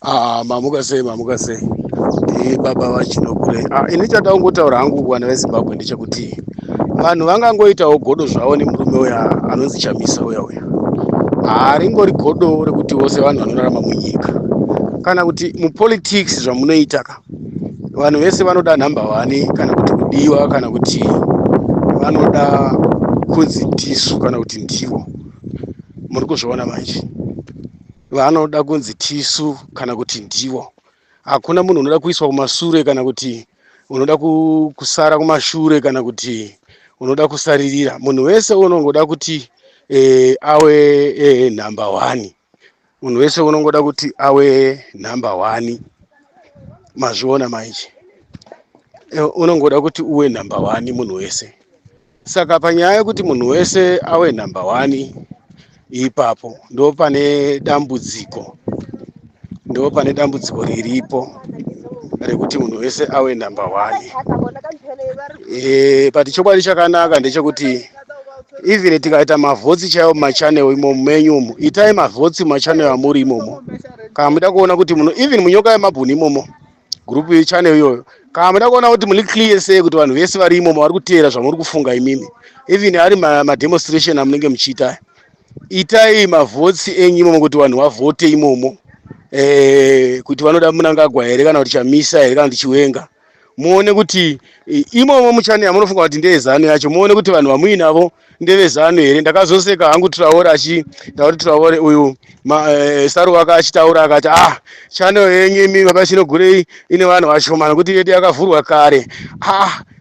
Mamuka sei. Baba vachinokure. Ini chataungotaura hangu kuwana veZimbabwe ndechekuti vanhu vangangoitawo godo zvavo nemurume uya anonzi Chamisa uya. Haringori godo rekuti vose vanhu vanorarama munyika. Kana kuti mupolitics zvamunoita vanhu vese vanoda nhamba 1 kana kuti kudiwa kana kuti vanoda kunzi tisu kana kuti ndivo. Muri kuzviona manje. Vanoda kunzi tisu kana kuti ndivo. Hakuna munhu unoda kuiswa kumashure kana kuti unoda kusara kumashure kana kuti unoda kusaririra. Munhu wese unongoda kuti awe nhamba 1. Munhu wese unongoda kuti awe nhamba 1. Mazviona manje. Unongoda kuti uwe nhamba 1 munhu wese. Saka panyaya yekuti munhu wese awe nhamba 1 ipapo ndo pane dambudziko. Ndo pane dambudziko riripo rekuti munhu wese awe nhamba 1. Pati chokwadi chakanaka ndechekuti even tikaita mavhotsi chaiwo mumachanel imomo menyumo, itai mavhotsi mumachanel amuri imomo. Kana muda kuona kuti munhu even munyoka yemabhunu imomo group yechannel iyoyo, kana muda kuona kuti muli clear sei kuti vanhu vese vari imomo vari kuteera zvamuri kufunga imimi, even ari mademonstration amunenge muchiita, itai mavhotsi enyu imomo kuti vanhu vavhote imomo. Kuti vanoda Mnangagwa here kana kuti Chamisa here kana kuti Chiwenga. Muone kuti imomo muchane yamunofunga kuti ndeezano yacho, muone kuti vanhu vamuinavo ndevezano here. Ndakazoseka hangu Traore achitaura Traore uyu Saruwaka achitaura akati channel yenyu imi Baba Chinogure ine vanhu vashomana kuti yedu yakavhurwa kare.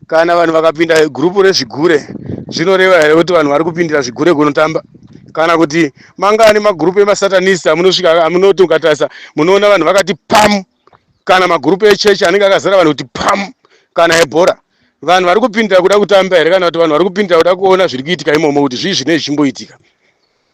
Kana vanhu vakapinda gurupu rezvigure zvinoreva here kuti vanhu vari kupindira zvigure kunotamba? Kana kuti mangani magurupu emasatanista amunosvika amunoti ukatarisa munoona vanhu vakati pam, kana magurupu echechi anenge akazara vanhu kuti pam, kana ebhora vanhu vari kupindira kuda kutamba here kana kuti vanhu vari kupindira kuda kuona zviri kuitika imomo kuti zvii zvinenge zvichimboitika?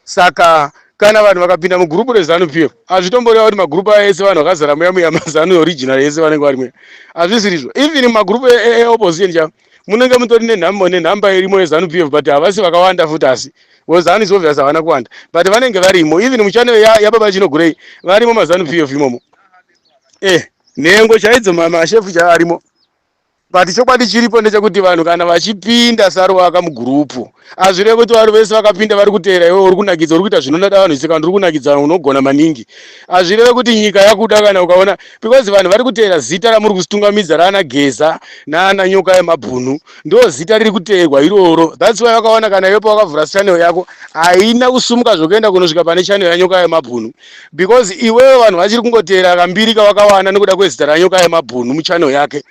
Saka kana vanhu vakapinda mugurupu rezanu PF hazvitomboreva kuti magurupu aya ese vanhu vakazara muya mazanu original ese vanenge vari muya, hazvisirizvo. Even magurupu eopposition cha munenge mutori nenhamba irimo yezanu PF but havasi vakawanda futi, asi wozanu is obvious havana kuwanda but vanenge varimo. Even muchannel yaBaba Chinogurei varimo mazanu PF imomo. Nhengo chaidzo mashefu chaarimo. But chokwadi chiripo ndechekuti vanhu kana vachipinda Saruwaka mugurupu hazvirevi kuti vari vese vakapinda vari kuteera iwe uri kunakidza uri kuita zvinonada vanhu saka uri kunakidza unogona maningi. Hazvirevi kuti nyika yakuda kana ukaona because vanhu vari kuteera zita ramuri kusitungamidza raana Geza naana nyoka yemabhunu ndo zita riri kuteerwa iroro. That's why wakaona kana iwepo wakavhura channel yako haina kusumuka zvokuenda kunosvika pane channel yanyoka yemabhunu because iwewe vanhu vachiri kungoteera kambiri kawakawana nekuda kwezita ranyoka yemabhunu muchannel yake.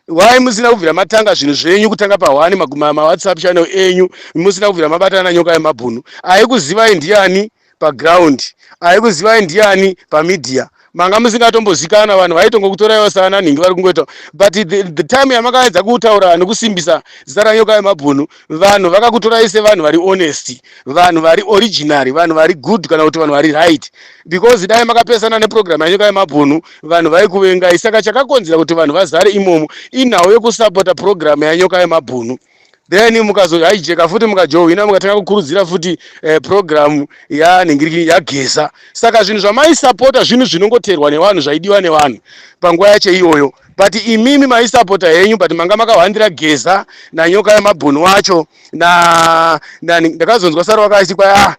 Why musina kubvira matanga zvinhu zvenyu kutanga pa1 WhatsApp channel enyu, musina kubvira mabatana nyoka yemabhunu? Haikuzivai ndiani paground, haikuzivai ndiani pamedia, manga musingatombozikana vanhu vaitongokutoraiwo sana ningi vari kungoita. But the time yamakaedza kutaura nekusimbisa zita ranyoka yemabhunu vanhu vakakutorai sevanhu vari honest, vanhu vari original, vanhu vari good kana kuti vanhu vari right, because dai makapesana neprogram yanyoka yemabhunu vanhu vaikuvengai. Saka chakakonzera kuti vanhu vazare imomo inhau yekusapota program yanyoka yemabhunu. Then mukazohaijeka futi mukajohina mukatanga kukurudzira futi program yanhingiriki yaGeza. Saka zvinhu zvamaisapota zvinhu zvinongoteerwa nevanhu zvaidiwa nevanhu panguva yacho iyoyo. But imimi maisapota henyu but manga makahwandira Geza nanyoka yemabhunu wacho ndakazonzwa Saruwaka achikwa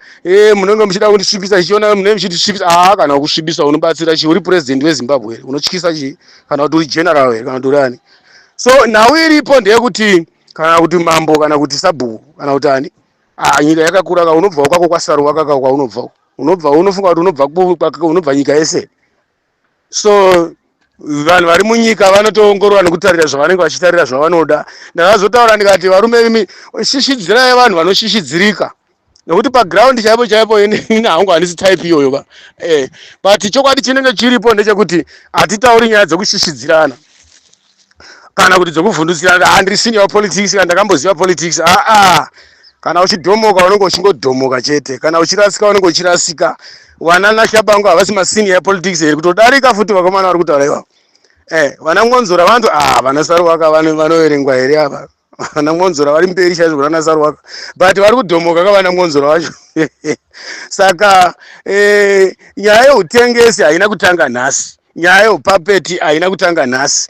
munenge muchida kundisvibisa chiona munenge muchitisvibisa. Kana kusvibisa unobatsira chi? Uri president weZimbabwe here unotyisa chi? Kana kuti uri general here kana kuti urani? So nhau iripo ndeyekuti kana kuti mambo kana kuti sabhuku kana kuti ani nyika yakakura ka unobva kwako kwaSaruwaka ka kwaunobva unofunga kuti unobva nyika yese. So vanhu vari munyika vanotoongorora nekutarira zvavanenge vachitarira zvavanoda. Ndakazotaura ndikati varume imi shishidzirai vanhu vanoshishidzirika nekuti paground chaipo ina hangu handisi type iyoyo ba. But chokwadi chinenge chiripo ndechekuti hatitauri nyaya dzekushishidzirana kana kuti dzokuvhundutsirana. Handiri senior politics kana ndakamboziva politics. Kana uchidhomoka unenge uchingodhomoka chete, kana uchirasika unenge uchirasika. Wanana Shabangu havasi masenior politics here kutodarika futi vakomana vari kutaura ivavo. Vanangonzora vantu vana Saruwaka vanoverengwa here ava. vana Monzora vari mberi chaizvo kuna Nasarwaka, but vari kudhomoka kavana Monzora vacho. Saka nyaya yeutengesi haina kutanga nhasi, nyaya yeupapeti haina kutanga nhasi.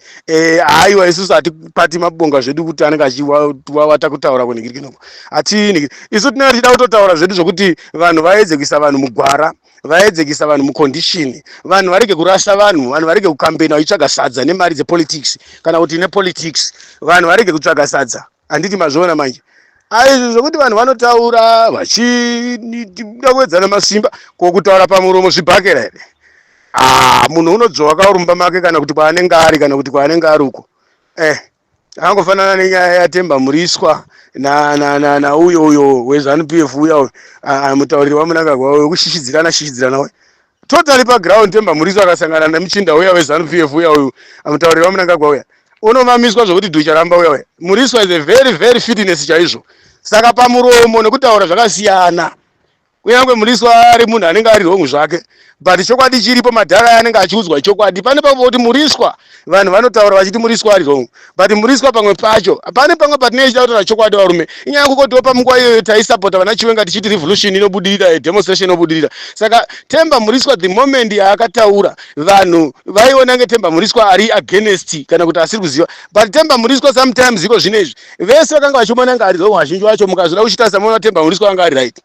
Haiwa isusu hatipati mabonga zvedu kuti anenge achiwata kutaura kunhingirikinoko, hatiinhiki isu tinenge tichida kutotaura zvedu zvokuti vanhu vaedze kuisa vanhu mugwara, vaedze kuisa vanhu mukondishini, vanhu varege kurasha vanhu, vanhu varege kukambena vachitsvaga sadza nemari dzepolitics kana kuti nepolitics, vanhu varege kutsvaga sadza. Handiti mazviona manje aizvi zvokuti vanhu vanotaura vachida kuwedzana masimba, kokutaura pamuromo zvibhakera here. Munhu unodzoka kaurumba make kana kuti kwaanenge ari kana kuti kwaanenge ari uko. Angofanana nenyaya yaTemba Muriswa na uyo weZANU-PF uya mutauriri waMnangagwa wekushishidzirana we. Totally paground Temba Muriswa akasangana nemuchinda uya weZANU-PF uya uyu mutauriri waMnangagwa uya. Unomamiswa zvokuti ducharamba uya we. Muriswa is a very very fitness chaizvo. Saka pamuromo nekutaura zvakasiyana. Kunyange Muriswa ari munhu anenge ari wrong zvake, but chokwadi chiripo madhara anenge achiudzwa chokwadi. Pane pamwe kuti Muriswa vanhu vanotaura vachiti Muriswa ari wrong, but Muriswa pamwe pacho pane pamwe patinenge tichida kutaura chokwadi varume. Inyaya kukotiwo pamunguva iyoyo taisapota vana Chiwenga tichiti revolution inobudirira, demonstration inobudirira. Saka Temba Muriswa the moment yaakataura vanhu vaiona ngeTemba Muriswa ari against kana kuti asiri kuziva, but Temba Muriswa sometimes iko zvinezvi vese vakanga vachiona nga ari wrong, vazhinji vacho mukazoda kuchitasa muona Temba Muriswa anga ari right.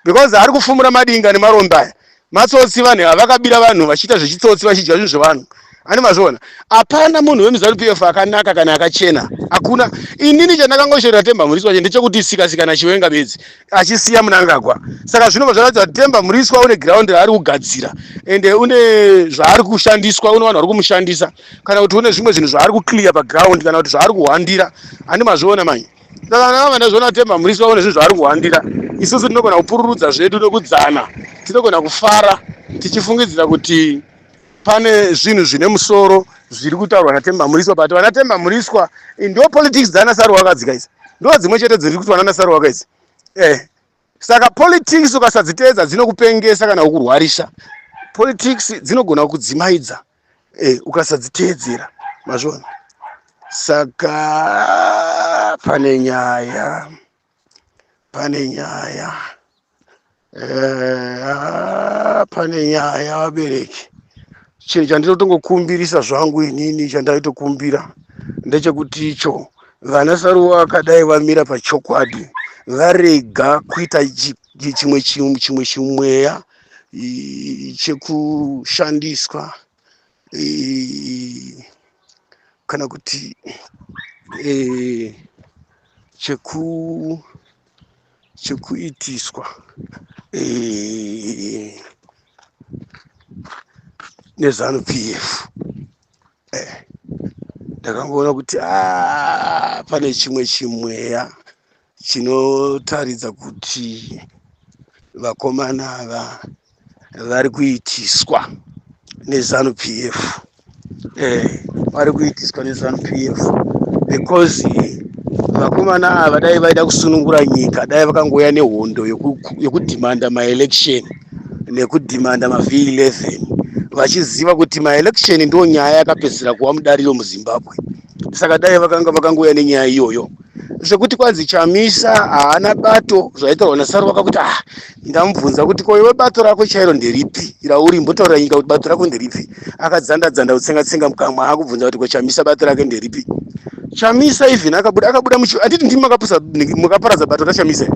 Because ari kufumura madinga nemaromba aya. Matsotsi vanhu vakabira vanhu vachiita zvechitsotsi vachidya zvinhu zvevanhu. Ani mazviona. Hapana munhu wemuZANU-PF akanaka kana akachena. Hakuna. Inini chandakangoshaurira Temba Muriswa ndechekuti sikasikana Chiwenga bedzi achisiya Mnangagwa. Saka zvinobva zvakaita kuti Temba Muriswa une ground raari kugadzira ende une zvaari kushandiswa, une vanhu vari kumushandisa kana kuti une zvimwe zvinhu zvaari kuclear paground kana kuti zvaari kuhwandira. Ani mazviona manje. Saka ndazviona Temba Muriswa une zvinhu zvaari kuhwandira. Isusu tinogona kupururudza zvedu nekudzana, tinogona kufara tichifungidzira kuti pane zvinhu zvine musoro zviri kutaurwa naTemba Muriswa, but vana Temba Muriswa ndo politics dzana Sarwaka dzikaisa, ndo dzimwe chete dziri kuti vana Sarwaka idzi. Saka politics ukasadziteedza dzinokupengesa kana kukurwarisa. Politics dzinogona kukudzimaidza ukasadziteedzera, mazviona. Saka pane nyaya vabereki. Chinhu chandinotongokumbirisa zvangu inini chandaitokumbira ndechekuti icho vana Sarwaka dai vamira pachokwadi, varega kuita chimwe chimweya chekushandiswa kana kuti chekuitiswa neZANU-PF. Ndakangoona kuti pane chimwe chimweya chinotaridza kuti vakomana ava vari kuitiswa neZANU-PF. Vari kuitiswa neZANU-PF because vakomana ava dai vaida kusunungura nyika, dai vakangouya nehondo yekudhimanda maelection nekudhimanda maV11 vachiziva kuti maelection ndo nyaya yakapedzera kuva mudariro muZimbabwe. Saka dai vakangouya nenyaya iyoyo zvekuti kwanzi Chamisa haana bato zvaitarwa naSarwaka kuti ndamubvunza kuti koiwe bato rako chairo nderipi rauri mbotaurira nyika kuti bato rako nderipi, akadzanda utsenga mukamwa akubvunza kuti Chamisa bato rake nderipi. Chamisa even akabuda handiti ndimi mukaparadza bato raChamisa,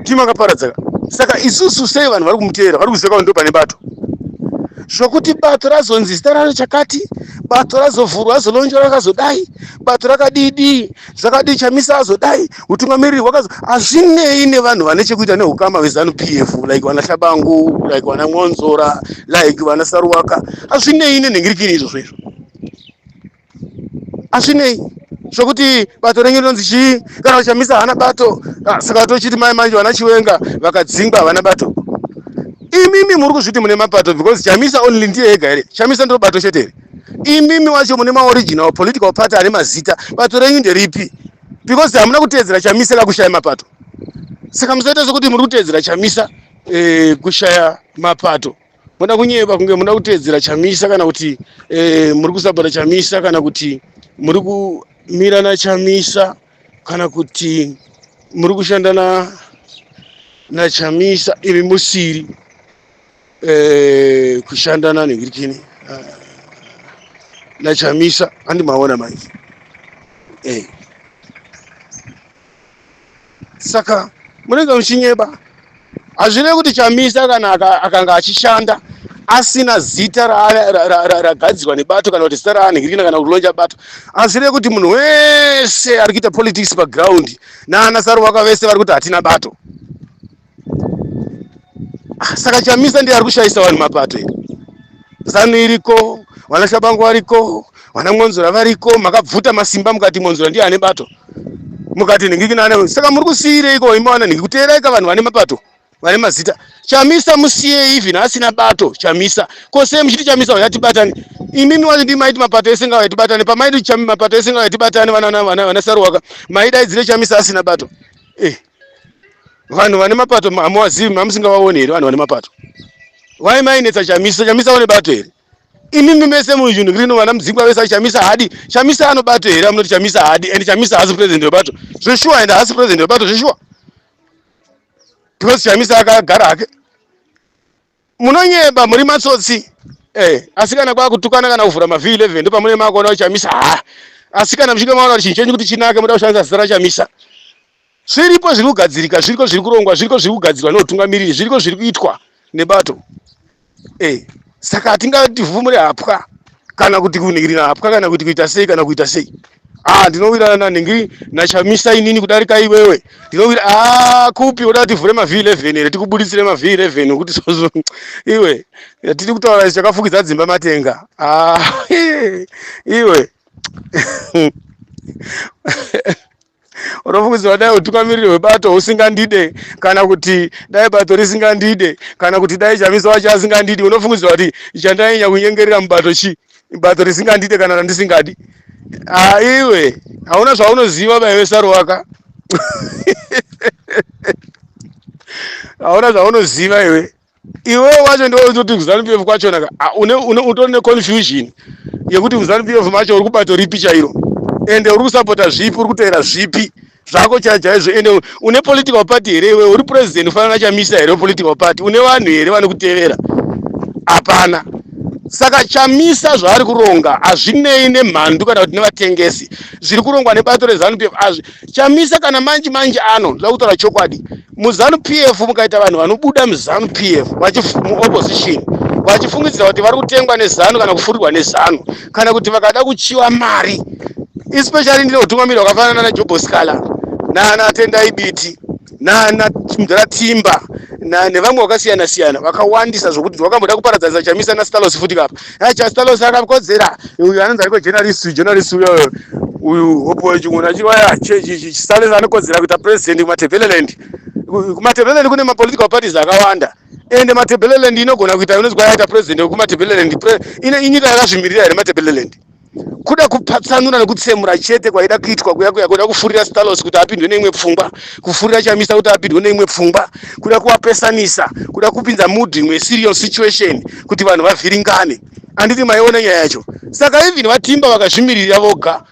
ndimi makaparadza. Saka isusu sei vanhu vari kumuteera vari kuziva kuti ndo pane bato, zvokuti bato razonzi zita raro chakati, bato razovhurwa azolonjwa rakazodai, bato rakadii zvakadii, Chamisa azodai, utungamiriri hazvinei nevanhu vane chekuita neukama hweZANU-PF like vana Shabangu, like vana Mwonzora, like vana Sarwaka. Hazvinei nenhingirikini izvozvo. Hazvinei zvokuti bato renyu rinonzi chii kana Chamisa haana bato. Saka tochiti mai manje vana Chiwenga vakadzingwa havana bato. Imimi muri kuzviti mune mapato because Chamisa only ndiye ega here. Chamisa ndo bato chete here. Imimi wacho mune maoriginal political party ane mazita. Bato renyu nderipi? Because hamuna kuteedzera Chamisa kakushaya mapato. Saka musaita sokuti muri kuteedzera Chamisa kushaya mapato. Munoda kunyeba kunge munoda kuteedzera Chamisa kana kuti muri kusapota Chamisa kana kuti muri mira naChamisa kana kuti muri kushanda naChamisa ivi musiri kushandana nengirikini naChamisa andimaona manje saka munenge muchinyeba. Hazvirevi kuti Chamisa kana akanga achishanda asina zita ragadzirwa nebato kana kuti zita raanhingirikina kana kulonja bato, hazvirevi kuti munhu wese ari kuita politics paground naana Saruwaka vese vari kuti hatina bato. Saka Chamisa ndiye ari kushayisa vanhu mapato here. ZANU iriko, vana Shabangu variko, vana Monzora variko, makabvuta masimba mukati Monzora ndiye ane bato, mukati nhingirikina ane. Saka muri kusiyireiko imawana nhingi kuteeraika vanhu vane mapato vane mazita? Chamisa musiye even asina bato. Chamisa kose muchiti Chamisa wayatibatani, imimi wacho ndimaiti mapato ese ngawayatibatani, pamaiti mapato ese ngawayatibatani vana Saruwaka maidaidzire Chamisa asina bato. Vanhu vane mapato hamuwazivi, mamusingavaoni here vanhu vane mapato? Waimainetsa Chamisa? Chamisa one bato here? Imimi mese muzvinhu vana Mudzingwa vese Chamisa hadi. Chamisa anobato here? Amunoti Chamisa hadi, and Chamisa haasi president webato zveshuwa, and haasi president webato zveshuwa, because Chamisa akagara hake. Munonyeba, muri matsotsi. Asi kana kwakutukana kana kuvhura mavhi11 ndo pamune makuona kuti Chamisa asi kana muchinge maona kuti chinhu kuti chinake muda kushandisa zita raChamisa. Zviripo zviri kugadzirika, zviriko zviri kurongwa, zviriko zviri kugadzirwa neutungamiriri, zviriko zviri kuitwa nebato. Saka hatingativhumure hapwa kana kuti kunhingirira hapwa kana kuti kuita sei kana kuita sei. Ndinowirana nanhingi naChamisa inini kudarika iwewe. Ndinowira kupi uda tivhure mavhi11 here, tikubuditsire mavhi11 kuti sozo iwe tiri kutaura chakafukidza dzimba matenga. Iwe unofungidzwa dai utungamiriri hwebato usingandide, kana kuti dai bato risingandide, kana kuti dai Chamisa wacho asingandidi, unofungidzwa kuti chandainya kunyengerera mubato bato risingandide kana randisingadi? Iwe hauna zvaunoziva baiwe Saruwaka. Hauna zvaunoziva iwe. Iwe wacho ndiwe unoti kuZANU-PF kwachona utori neconfusion yekuti kuZANU-PF macho uri kubato ripi chairo, ende uri kusapota zvipi, uri kuteera zvipi zvako chaizvo, ende une political party here iwe? Uri president ufanana naChamisa here political party? Une vanhu here vanokutevera? Hapana. Saka Chamisa zvaari kuronga hazvinei nemhandu kana kuti nevatengesi, zviri kurongwa nebato reZANU-PF. Chamisa kana manje ndoda kutaura chokwadi, muZANU-PF mukaita vanhu vanobuda muZANU-PF muopposition vachifungidzira kuti vari kutengwa neZANU kana kufurirwa neZANU, kana kuti vakada kuchiwa mari, especially ndine utungamiriri wakafanana naJobo Sikala nana Tendai Biti nana Mudhara Timba nevamwe vakasiyana siyana vakawandisa zvokuti vakamboda kuparadzanisa Chamisa naStalos futi kapa. Stalos akakodzera, uyu anonzi ariko journalist uyu Hope Chingona chiwaya Stalos anokodzera kuita president kumaTebeleland. KumaTebeleland kune mapolitical parties akawanda, ende maTebeleland inogona kuita unonzwa yaita president wekumaTebeleland. Inyika yakazvimirira here maTebeleland? Kuda kupatsanura nekutsemura chete kwaida kuitwa kuda kufurira Stalos kuti apindwe neimwe pfungwa, kufurira Chamisa kuti apindwe neimwe pfungwa, kuda kuvapesanisa, kuda kupinza mood imwe serious situation kuti vanhu vavhiringane. Anditi maiona nyaya yacho. Saka even vaTimba vakazvimirira voga,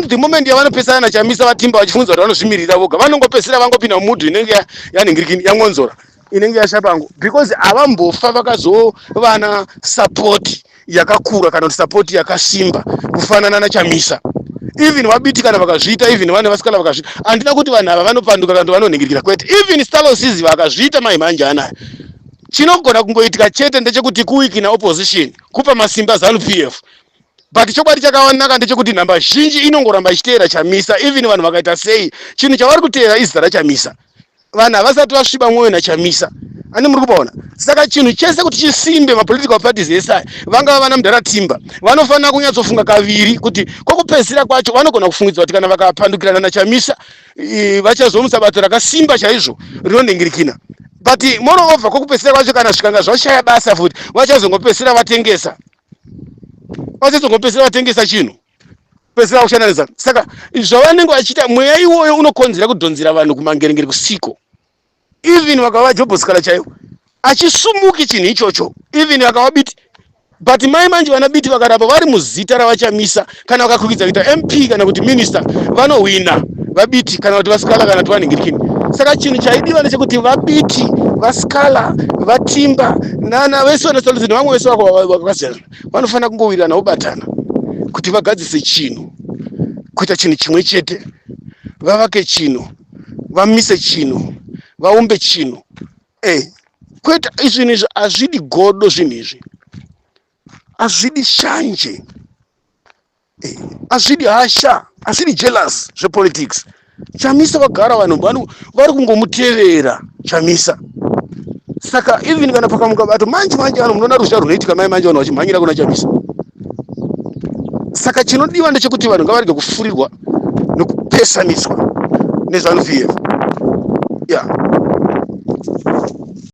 the moment yavanopesana naChamisa vaTimba vachifunza kuti vanozvimirira voga, vanongopesera vangopinda mood inenge yanhingirikini yaMonzora, inenge yaShabangu, because avambofa vakazovana support yakakura kana kuti support yakasimba kufanana naChamisa. Even vabiti kana vakazviita, even vane vasikala vakazviita, handina kuti vanhu ava vanopanduka kana kuti vanonhingirikira, kwete. Even Stalos vakazviita maimanje anaya, chinogona kungoitika chete ndechekuti kuwiki naopposition kupa masimba ZANU-PF, but chokwadi chakawanaka ndechekuti nhamba zhinji inongoramba ichiteera Chamisa. Even vanhu vakaita sei, chinhu chavari kuteera izita raChamisa. Vanhu havasati vasviba mwoyo naChamisa, ani muri kupaona. Saka chinhu chese kuti chisimbe mapolitical parties ese vangava vana Mudhara Timba vanofanira kunyatsofunga kaviri kuti kwokupedzisira kwacho vanogona kufungidzwa kuti kana vakapandukirana naChamisa vachazomusa bato rakasimba chaizvo rinonhingirikina. But moreover kwokupedzisira kwacho kana zvikanga zvashaya basa futi vachazongopedzisira vatengesa chinhu pedzisira kushanda neZANU. Saka zvavanenge vachiita mweya iwoyo unokonzera kudhonzera vanhu kumangerengere kusiko. Even vakava Jobo Sikala chaiwo achisumuki chinhu ichocho, even vakava Biti but mai manje vanabiti vakaramba vari muzita ravachamisa kana vakakwikidza kuita MP kana kuti minister vanowina vabiti kana kuti vasikala kana kuti vanhingirikini. Saka chinhu chaidiwa ndechekuti vabiti vasikala vatimba nana vese vanosaludzwa nevamwe vese vakasiyana vanofanira kungowirirana vobatana kuti vagadzise chinhu, kuita chinhu chimwe chete, vavake chinhu, vamise chinhu, vaumbe chinhu. Kwete izvinhu izvi hazvidi godo, zvinhu izvi hazvidi shanje, hazvidi hasha, hazvidi jealous zvepolitics. Chamisa vagara vanhu vari kungomutevera Chamisa. Saka even kana pakamuka bato manje vanhu munoona rusha runoitika mai manje vanhu vachimhanyira kuna Chamisa. Saka chinodiwa ndechekuti vanhu ngavarege kufurirwa nekupesaniswa nezVANU PF.